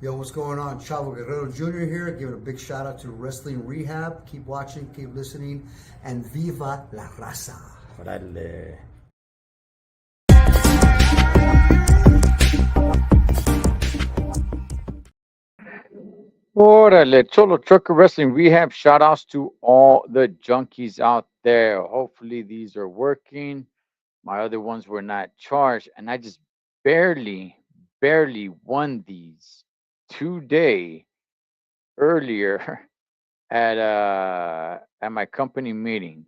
Yo, what's going on? Chavo Guerrero Jr. here, giving a big shout out to Wrestling Rehab. Keep watching, keep listening, and viva la raza. Órale. Órale, Cholo Trucker Wrestling Rehab. Shout outs to all the junkies out there. Hopefully, these are working. My other ones were not charged, and I just barely won these today earlier at my company meeting.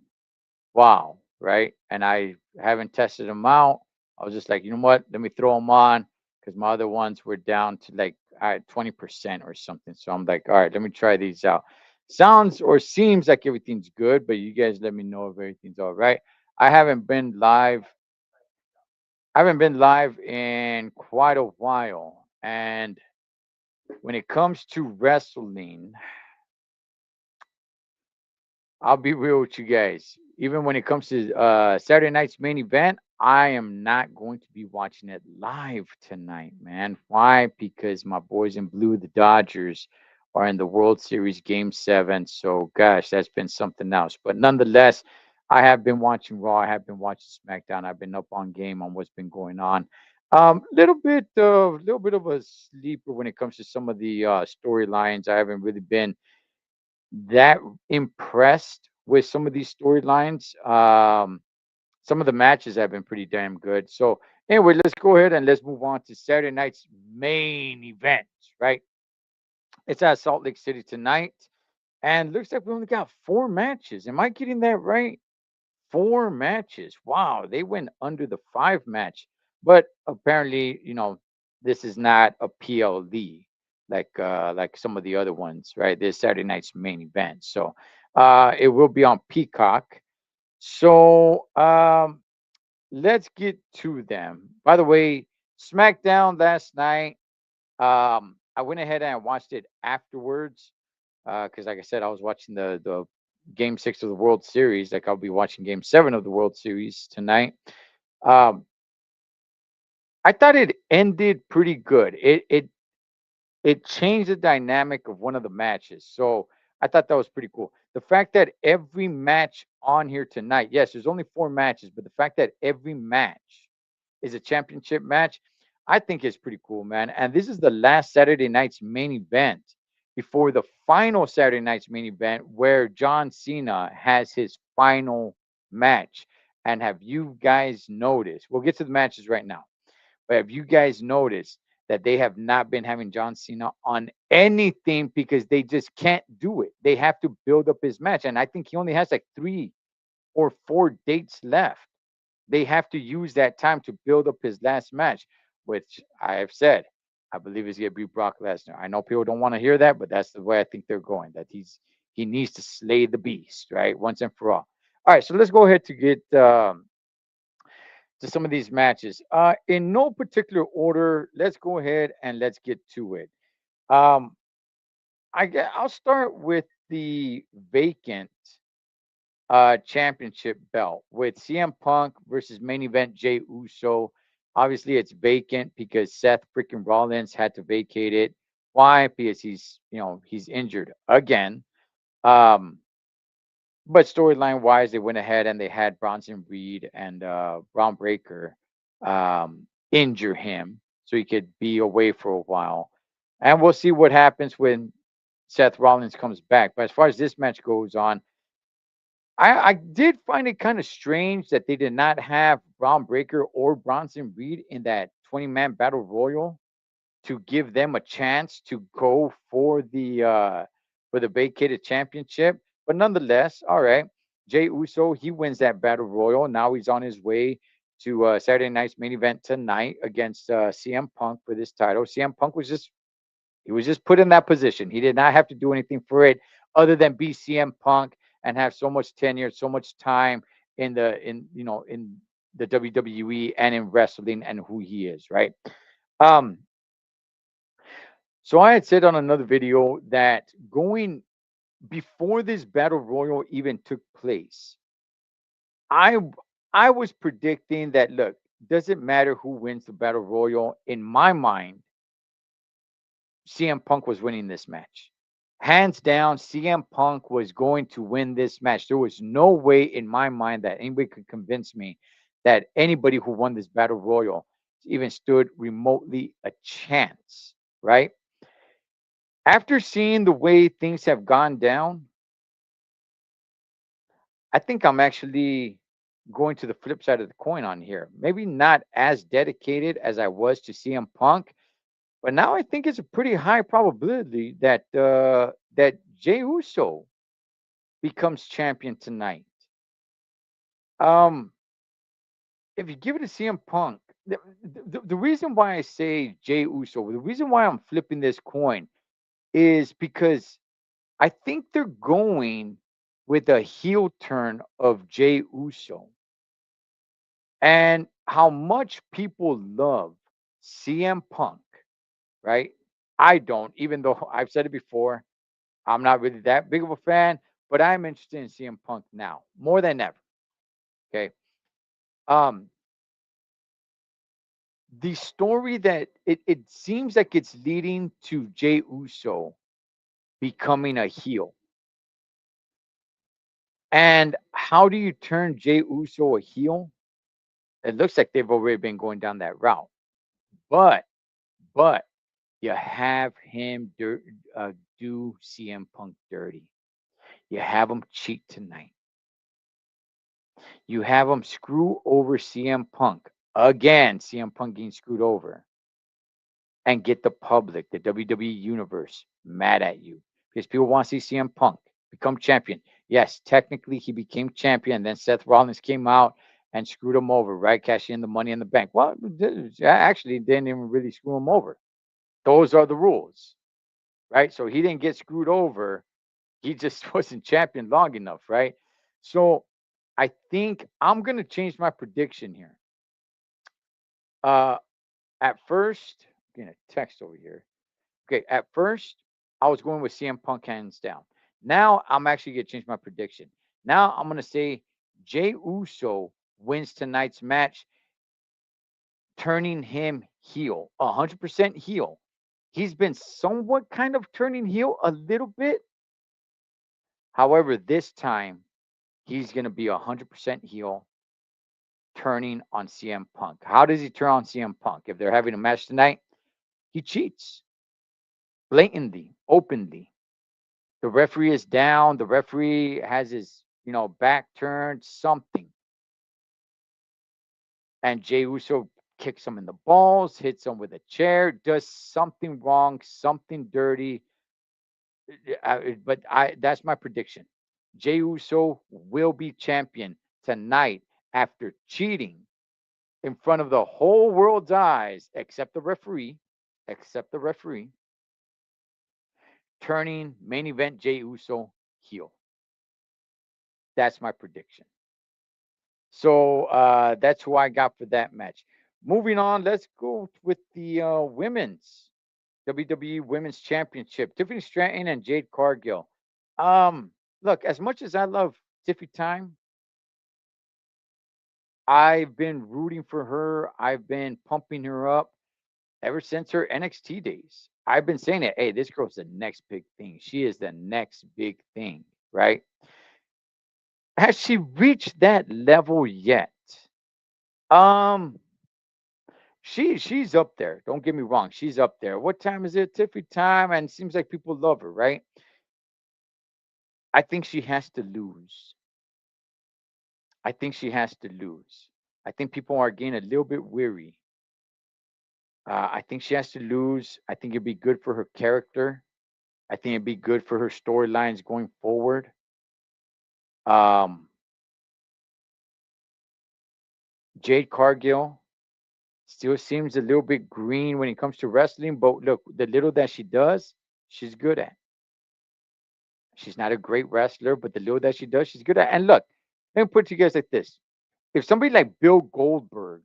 Wow, right? And I haven't tested them out. I was just like, you know what? Let me throw them on because my other ones were down to like 20% or something. So I'm like, all right, let me try these out. Sounds or seems like everything's good, but you guys let me know if everything's all right. I haven't been live. I haven't been live in quite a while. And when it comes to wrestling, I'll be real with you guys. Even when it comes to Saturday night's main event, I am not going to be watching it live tonight, man. Why? Because my boys in blue, the Dodgers, are in the World Series Game 7. So, gosh, that's been something else. But nonetheless, I have been watching Raw. I have been watching SmackDown. I've been up on game on what's been going on. Little bit of a sleeper when it comes to some of the storylines. I haven't really been that impressed with some of these storylines. Some of the matches have been pretty damn good. So anyway, let's go ahead and let's move on to Saturday night's main event. Right, it's at Salt Lake City tonight, and looks like we only got 4 matches. Am I getting that right? 4 matches. Wow, they went under the 5 match, but apparently, this is not a PLD like some of the other ones, right? This Saturday night's main event, so it will be on Peacock. So let's get to them. By the way, SmackDown last night. I went ahead and watched it afterwards because, like I said, I was watching the Game 6 of the World Series. Like I'll be watching Game 7 of the World Series tonight. Um, I thought it ended pretty good. It changed the dynamic of one of the matches, so I thought that was pretty cool. The fact that every match on here tonight, yes, there's only 4 matches, but the fact that every match is a championship match, I think is pretty cool, man. And this is the last Saturday night's main event before the final Saturday night's main event where John Cena has his final match. And have you guys noticed? We'll get to the matches right now, but have you guys noticed that they have not been having John Cena on anything because they just can't do it? They have to build up his match. And I think he only has like 3 or 4 dates left. They have to use that time to build up his last match, which I have said I believe is going to be Brock Lesnar. I know people don't want to hear that, but that's the way I think they're going. That he needs to slay the beast, right, once and for all. All right, so let's go ahead to get to some of these matches. In no particular order, let's go ahead and let's get to it. Um, I'll start with the vacant championship belt with CM Punk versus main event Jay Uso. Obviously, it's vacant because Seth freaking Rollins had to vacate it. Why? Because he's injured again. Um, but storyline wise, they went ahead and they had Bronson Reed and Braun Breaker injure him so he could be away for a while. And we'll see what happens when Seth Rollins comes back. But as far as this match goes on, I did find it kind of strange that they did not have Braun Breaker or Bronson Reed in that 20-man battle royal to give them a chance to go for the vacated championship. But nonetheless, all right, Jay Uso, he wins that battle royal. Now he's on his way to Saturday night's main event tonight against CM Punk for this title. CM Punk was just put in that position. He did not have to do anything for it other than be CM Punk and have so much tenure, so much time in the WWE and in wrestling and who he is, right? Um, so I had said on another video that going before this battle royal even took place, I I was predicting that look, doesn't matter who wins the battle royal in my mind, CM Punk was winning this match. Hands down, CM Punk was going to win this match. There was no way in my mind that anybody could convince me that anybody who won this battle royal even stood remotely a chance, right? After seeing the way things have gone down, I think I'm actually going to the flip side of the coin on here. Maybe not as dedicated as I was to CM Punk, but now I think it's a pretty high probability that that Jey Uso becomes champion tonight. Um, if you give it to CM Punk, the reason why I say Jey Uso, the reason why I'm flipping this coin is because I think they're going with a heel turn of Jey Uso and how much people love CM Punk, right? I don't, even though I've said it before, I'm not really that big of a fan, but I'm interested in CM Punk now more than ever. Okay. Um, the story that it seems like it's leading to Jey Uso becoming a heel. And how do you turn Jey Uso a heel? It looks like they've already been going down that route. But but you have him do CM Punk dirty. You have him cheat tonight. You have him screw over CM Punk again. CM Punk getting screwed over, and get the public, the WWE universe, mad at you because people want to see CM Punk become champion. Yes, technically he became champion. Then Seth Rollins came out and screwed him over, right? Cashing in the Money in the Bank. Well, actually, didn't even really screw him over. Those are the rules, right? So he didn't get screwed over. He just wasn't champion long enough, right? So I think I'm gonna change my prediction here. Uh, at first, getting a text over here. Okay, at first I was going with CM Punk hands down. Now I'm actually gonna change my prediction. Now I'm gonna say Jey Uso wins tonight's match, turning him heel, 100% heel. He's been somewhat kind of turning heel a little bit. However, this time he's gonna be 100% heel, turning on CM Punk. How does he turn on CM Punk? If they're having a match tonight, he cheats blatantly, openly. The referee is down. The referee has his, back turned, something. And Jey Uso kicks him in the balls, hits him with a chair, does something wrong, something dirty. But that's my prediction. Jey Uso will be champion tonight after cheating in front of the whole world's eyes, except the referee, turning main event Jey Uso heel. That's my prediction. So that's who I got for that match. Moving on, let's go with the women's WWE Women's Championship. Tiffany Stratton and Jade Cargill. Look, as much as I love Tiffy Time, I've been rooting for her. I've been pumping her up ever since her NXT days. I've been saying it. Hey, this girl's the next big thing. She is the next big thing, right? Has she reached that level yet? Um, she's up there. Don't get me wrong. She's up there. What time is it? Tiffy time, and it seems like people love her, right? I think she has to lose. I think she has to lose. I think people are getting a little bit weary. I think she has to lose. I think it'd be good for her character. I think it'd be good for her storylines going forward. Um, Jade Cargill still seems a little bit green when it comes to wrestling, but look, the little that she does, she's good at. She's not a great wrestler, but the little that she does, she's good at. And look, let me put it to you guys like this: if somebody like Bill Goldberg,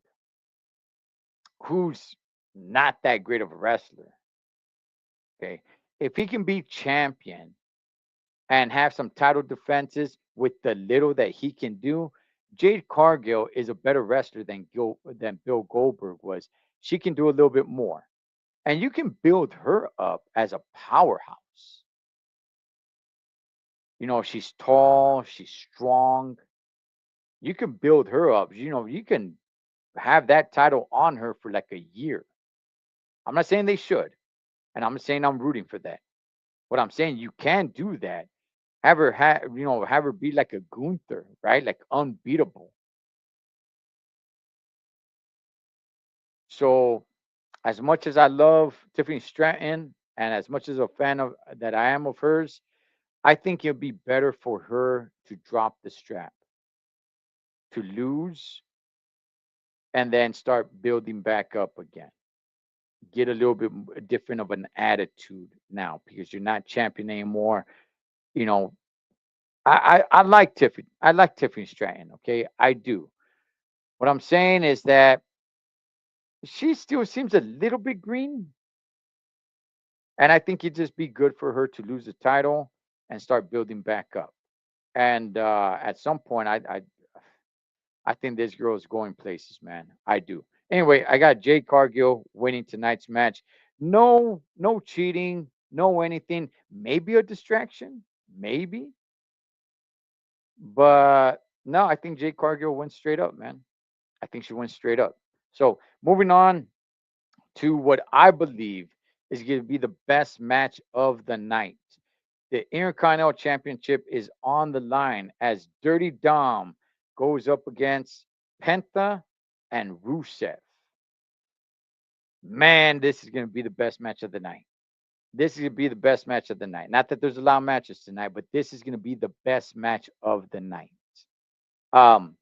who's not that great of a wrestler, okay, if he can be champion and have some title defenses with the little that he can do, Jade Cargill is a better wrestler than Bill Goldberg was. She can do a little bit more. And you can build her up as a powerhouse. She's tall, she's strong. You can build her up. You can have that title on her for like a year. I'm not saying they should, and I'm not saying I'm rooting for that. What I'm saying, you can do that. Have her be like a Gunther, right? Like unbeatable. So, as much as I love Tiffany Stratton, and as much as a fan of that I am of hers, I think it'd be better for her to drop the strap, to lose, and then start building back up again. Get a little bit different of an attitude now because you're not champion anymore. You know, I like Tiffany. I like Tiffany Stratton. Okay, I do. What I'm saying is that she still seems a little bit green, and I think it'd just be good for her to lose the title and start building back up. And at some point, I think this girl is going places, man. I do. Anyway, I got Jade Cargill winning tonight's match. No cheating, no anything. Maybe a distraction, maybe, but no. I think Jade Cargill went straight up, man. I think she went straight up. So moving on to what I believe is going to be the best match of the night. The Intercontinental Championship is on the line as Dirty Dom goes up against Penta and Rusev. Man, this is going to be the best match of the night. This is going to be the best match of the night. Not that there's a lot of matches tonight, but this is going to be the best match of the night. Um,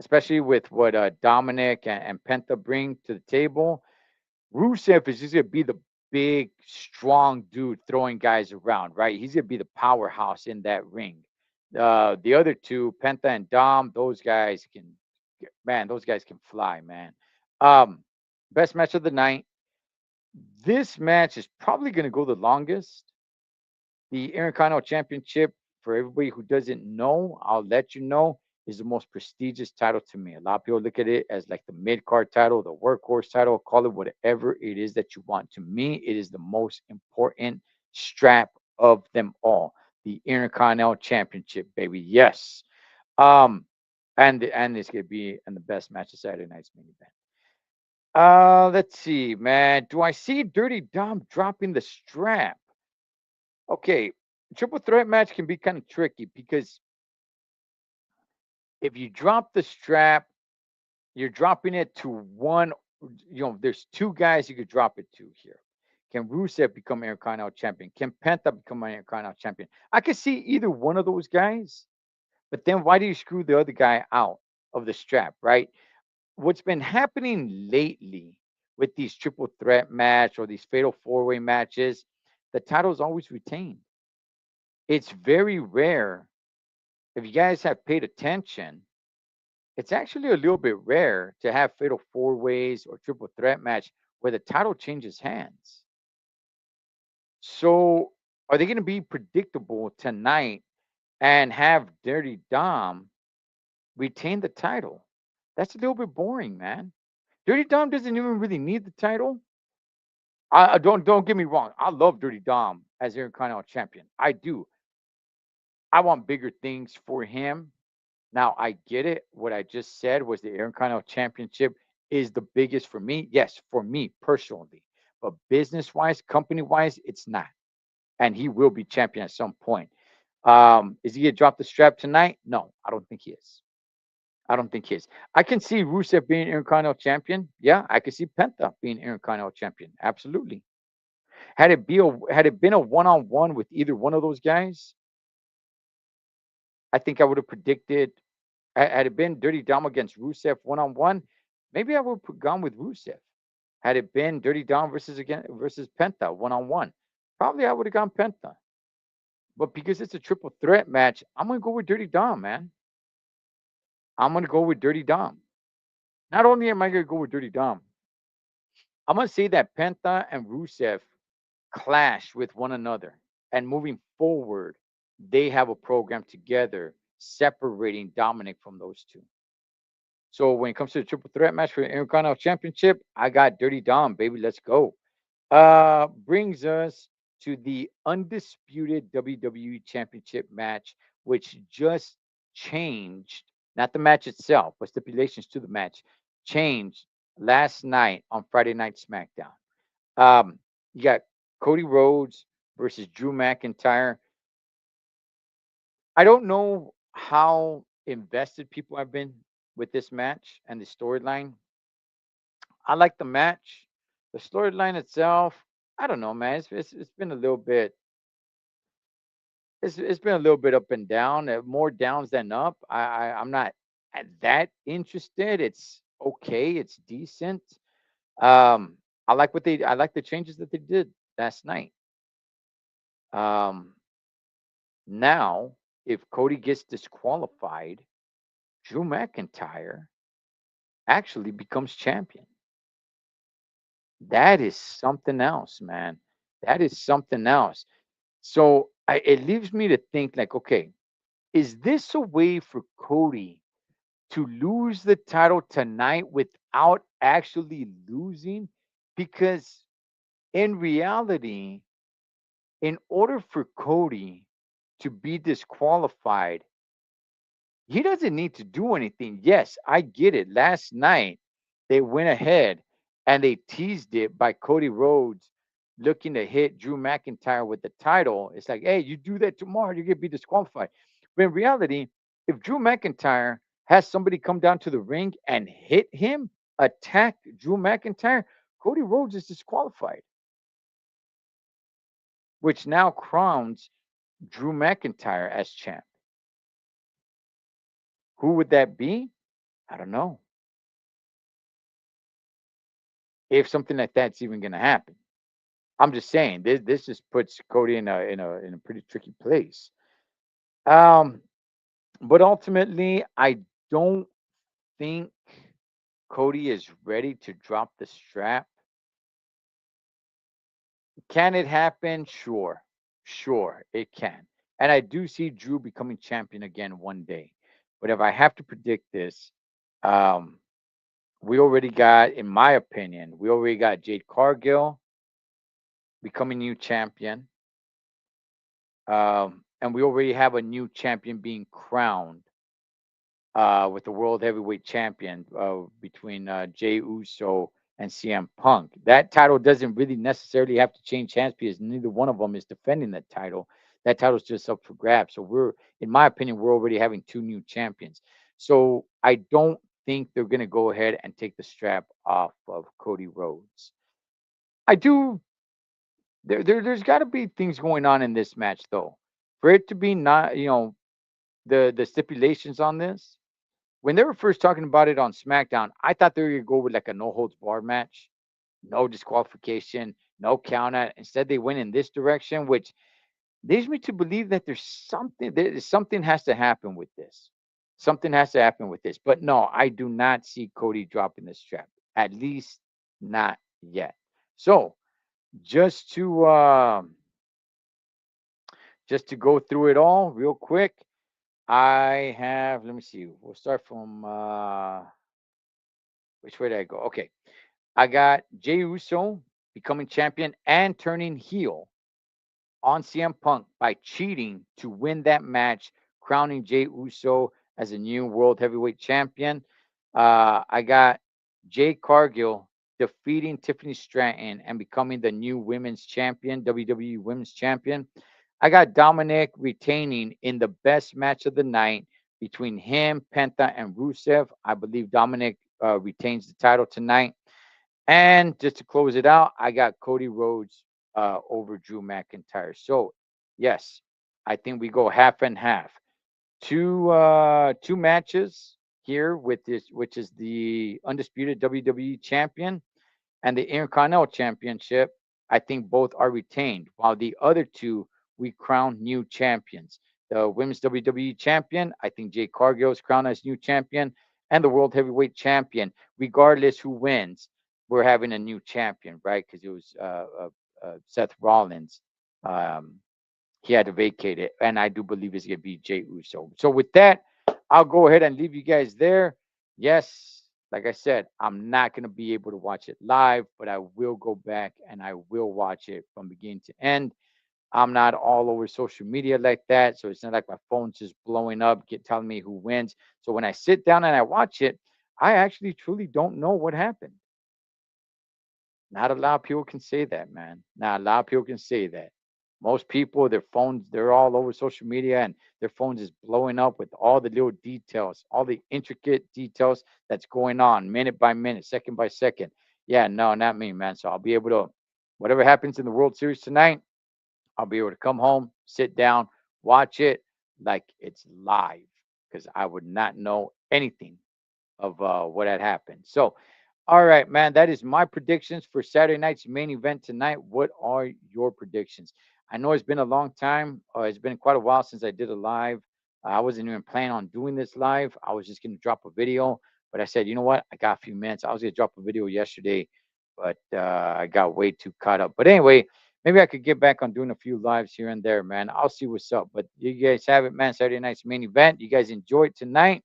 Especially with what Dominic and Penta bring to the table. Rusev is just gonna be the big, strong dude throwing guys around, right? He's gonna be the powerhouse in that ring. The other two, Penta and Dom, those guys can, man, those guys can fly, man. Um, Best match of the night. This match is probably gonna go the longest. The Intercontinental Championship, for everybody who doesn't know, I'll let you know, is the most prestigious title to me. A lot of people look at it as like the mid card title, the workhorse title, call it whatever it is that you want. To me, it is the most important strap of them all. The Intercontinental Championship, baby. Yes. Um, and it's gonna be in the best match of Saturday night's main event. Let's see, man. Do I see Dirty Dom dropping the strap? Okay, triple threat match can be kind of tricky because if you drop the strap, you're dropping it to one. There's two guys you could drop it to here. Can Rusev become Intercontinental Champion? Can Penta become an Intercontinental Champion? I could see either one of those guys, but then why do you screw the other guy out of the strap, right? What's been happening lately with these triple threat match or these fatal four-way matches, the title is always retained. It's very rare. If you guys have paid attention, it's actually a little bit rare to have fatal four ways or triple threat match where the title changes hands. So, are they going to be predictable tonight and have Dirty Dom retain the title? That's a little bit boring, man. Dirty Dom doesn't even really need the title. I don't get me wrong. I love Dirty Dom as Intercontinental Champion. I do. I want bigger things for him. Now, I get it. What I just said was the Intercontinental Championship is the biggest for me. Yes, for me personally. But business wise, company wise, it's not. And he will be champion at some point. Is he going to drop the strap tonight? No, I don't think he is. I don't think he is. I can see Rusev being Intercontinental Champion. Yeah, I can see Penta being Intercontinental Champion. Absolutely. Had it been a one on one with either one of those guys, I think I would have predicted. Had it been Dirty Dom against Rusev one on one, maybe I would have gone with Rusev. Had it been Dirty Dom versus Penta one on one, probably I would have gone Penta. But because it's a triple threat match, I'm gonna go with Dirty Dom, man. I'm gonna go with Dirty Dom. Not only am I gonna go with Dirty Dom, I'm gonna say that Penta and Rusev clash with one another, and moving forward, they have a program together separating Dominic from those two. So when it comes to the triple threat match for the Intercontinental Championship, I got Dirty Dom, baby. Let's go. Brings us to the undisputed WWE Championship match, which just changed, not the match itself, but stipulations to the match, changed last night on Friday Night SmackDown. You got Cody Rhodes versus Drew McIntyre. I don't know how invested people have been with this match and the storyline. I like the match. The storyline itself, I don't know, man. It's been a little bit. It's been a little bit up and down, more downs than up. I'm not that interested. It's okay. It's decent. I like the changes that they did last night. Um, Now, if Cody gets disqualified, Drew McIntyre actually becomes champion. That is something else, man. That is something else. So it leaves me to think like, okay, is this a way for Cody to lose the title tonight without actually losing? Because in reality, in order for Cody to be disqualified, he doesn't need to do anything. Yes, I get it. Last night, they went ahead and they teased it by Cody Rhodes looking to hit Drew McIntyre with the title. It's like, hey, you do that tomorrow, you're going to be disqualified. But in reality, if Drew McIntyre has somebody come down to the ring and hit him, attack Drew McIntyre, Cody Rhodes is disqualified, which now crowns Drew McIntyre as champ. Who would that be? I don't know if something like that's even going to happen. I'm just saying this just puts Cody in a pretty tricky place. Um, but ultimately, I don't think Cody is ready to drop the strap. Can it happen? Sure, sure, it can. And I do see Drew becoming champion again one day. But if I have to predict this, um, we already got, in my opinion, we already got Jade Cargill becoming new champion. And we already have a new champion being crowned with the World Heavyweight Champion between Jey Uso and CM Punk. That title doesn't really necessarily have to change hands because neither one of them is defending that title. That title's just up for grabs. So in my opinion, we're already having two new champions. So I don't think they're going to go ahead and take the strap off of Cody Rhodes. I do. There's got to be things going on in this match, though, for it to be not, the stipulations on this. When they were first talking about it on SmackDown, I thought they were gonna go with like a no holds bar match, no disqualification, no count out. Instead, they went in this direction, which leads me to believe that something has to happen with this. Something has to happen with this. But no, I do not see Cody dropping the strap. At least not yet. So just to just to go through it all real quick, I have, let me see. We'll start from which way did I go? Okay. I got Jey Uso becoming champion and turning heel on CM Punk by cheating to win that match, crowning Jey Uso as a new World Heavyweight Champion. I got Jay Cargill defeating Tiffany Stratton and becoming the new Women's Champion, WWE Women's Champion. I got Dominic retaining in the best match of the night between him, Penta, and Rusev. I believe Dominic retains the title tonight. And just to close it out, I got Cody Rhodes over Drew McIntyre. So, yes, I think we go half and half. Two matches here with this, which is the undisputed WWE champion and the Intercontinental Championship. I think both are retained, while the other two we crown new champions. The Women's WWE Champion, I think Jade Cargill is crowned as new champion, and the World Heavyweight Champion, regardless who wins, we're having a new champion, right? Because it was Seth Rollins. Um, he had to vacate it, and I do believe it's going to be Jey Uso. So with that, I'll go ahead and leave you guys there. Yes, like I said, I'm not going to be able to watch it live, but I will go back and I will watch it from beginning to end. I'm not all over social media like that. So it's not like my phone's just blowing up, telling me who wins. So when I sit down and I watch it, I actually truly don't know what happened. Not a lot of people can say that, man. Not a lot of people can say that. Most people, their phones, they're all over social media and their phones is blowing up with all the little details, all the intricate details that's going on minute by minute, second by second. Yeah, no, not me, man. So I'll be able to, whatever happens in the World Series tonight, I'll be able to come home, sit down, watch it like it's live because I would not know anything of what had happened. So, all right, man, that is my predictions for Saturday night's main event tonight. What are your predictions? I know it's been a long time. It's been quite a while since I did a live. I wasn't even planning on doing this live. I was just going to drop a video, but I said, you know what? I got a few minutes. I was going to drop a video yesterday, but I got way too caught up. But anyway, maybe I could get back on doing a few lives here and there, man. I'll see what's up. But you guys have it, man. Saturday night's main event. You guys enjoy it tonight.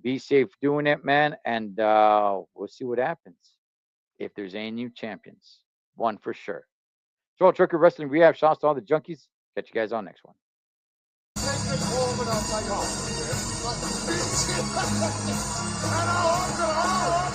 Be safe doing it, man. And we'll see what happens if there's any new champions. One for sure. Joel Trucker Wrestling Rehab. Shouts to all the junkies. Catch you guys on next one.